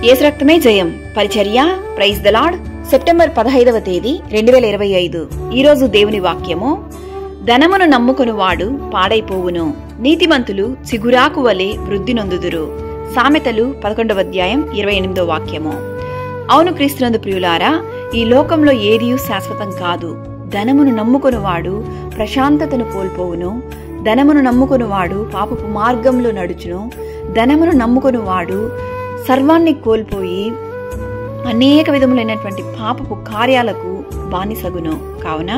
యేసు రక్తమే జయం. పరిచర్య ప్రైజ్ ద లార్డ్. సెప్టెంబర్ 15వ తేదీ 2025. ఈరోజు దేవుని వాక్యము, ధనమును నమ్ముకొనువాడు పాడైపోవును, నీతిమంతులు చిగురాకు వలె వృద్ధి నొందుదురు. సామెతలు 11వ అధ్యాయం 28వ వాక్యము. అవును క్రీస్తునందు ప్రియులారా, ఈ లోకంలో ఏదియూ శాశ్వతం కాదు. ధనమును నమ్ముకొనువాడు ప్రశాంతతను కోల్పోవును, ధనమును నమ్ముకొనువాడు పాపపు మార్గంలో నడుచును, ధనమును నమ్ముకొనువాడు సర్వాన్ని కోల్పోయి అనేక విధములైనటువంటి పాపపు కార్యాలకు బానిసగును. కావున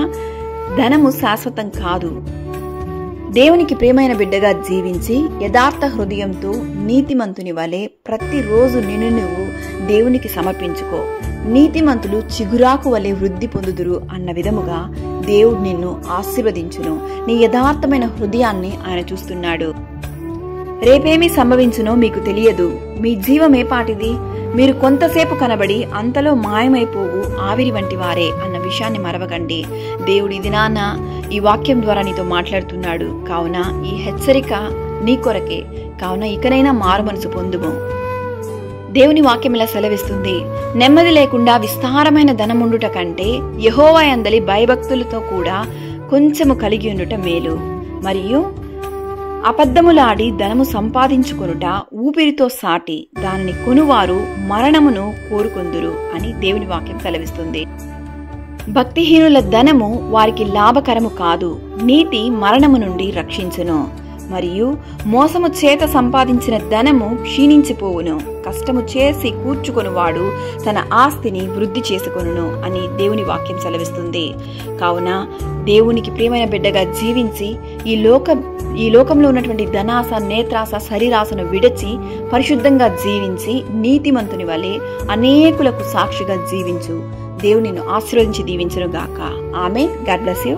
ధనము శాశ్వతం కాదు. దేవునికి ప్రియమైన బిడ్డగా జీవించి యథార్థ హృదయంతో నీతిమంతుని వలె ప్రతిరోజు నిన్ను నువ్వు దేవునికి సమర్పించుకో. నీతిమంతులు చిగురాకు వలె వృద్ధి పొందుదురు అన్న విధముగా దేవుడు నిన్ను ఆశీర్వదించును. నీ యథార్థమైన హృదయాన్ని ఆయన చూస్తున్నాడు. రేపేమి సంభవించునో మీకు తెలియదు. మీ జీవమేపాటిది? మీరు కొంతసేపు కనబడి అంతలో మాయమైపోవు ఆవిరి వంటి వారే అన్న విషయాన్ని మరవకండి. దేవుడి దినాన ఈ వాక్యం ద్వారా నీతో మాట్లాడుతున్నాడు. కావున ఈ హెచ్చరిక నీ కొరకే. కావున ఇకనైనా మారు మనసు పొందుము. దేవుని వాక్యం ఇలా సెలవిస్తుంది, నెమ్మది లేకుండా విస్తారమైన ధనముండుట కంటే యెహోవా యందలి భయభక్తులతో కూడా కొంచెము కలిగి ఉండుట మేలు. మరియు అబద్ధములాడి ధనము సంపాదించుకొనుట ఊపిరితో సాటి, దానిని కొనువారు మరణమును కోరుకొందురు అని దేవుని వాక్యం సెలవిస్తుంది. భక్తిహీనుల ధనము వారికి లాభకరము కాదు. నీతి మరణము నుండి రక్షించును. మరియు మోసము చేత సంపాదించిన ధనము క్షీణించిపోవును. కష్టము చేసి కూర్చుకొనువాడు తన ఆస్తిని వృద్ధి చేసుకొనును అని దేవుని వాక్యం సెలవిస్తుంది. కావున దేవునికి ప్రియమైన బిడ్డగా జీవించి ఈ లోకంలో ఉన్నటువంటి ధనాస, నేత్రాస, శరీరాసను విడిచి పరిశుద్ధంగా జీవించి నీతిమంతుని వలె అనేకులకు సాక్షిగా జీవించు. దేవుని నిన్ను ఆశీర్వదించి దీవించును గాక. ఆమేన్. God bless you.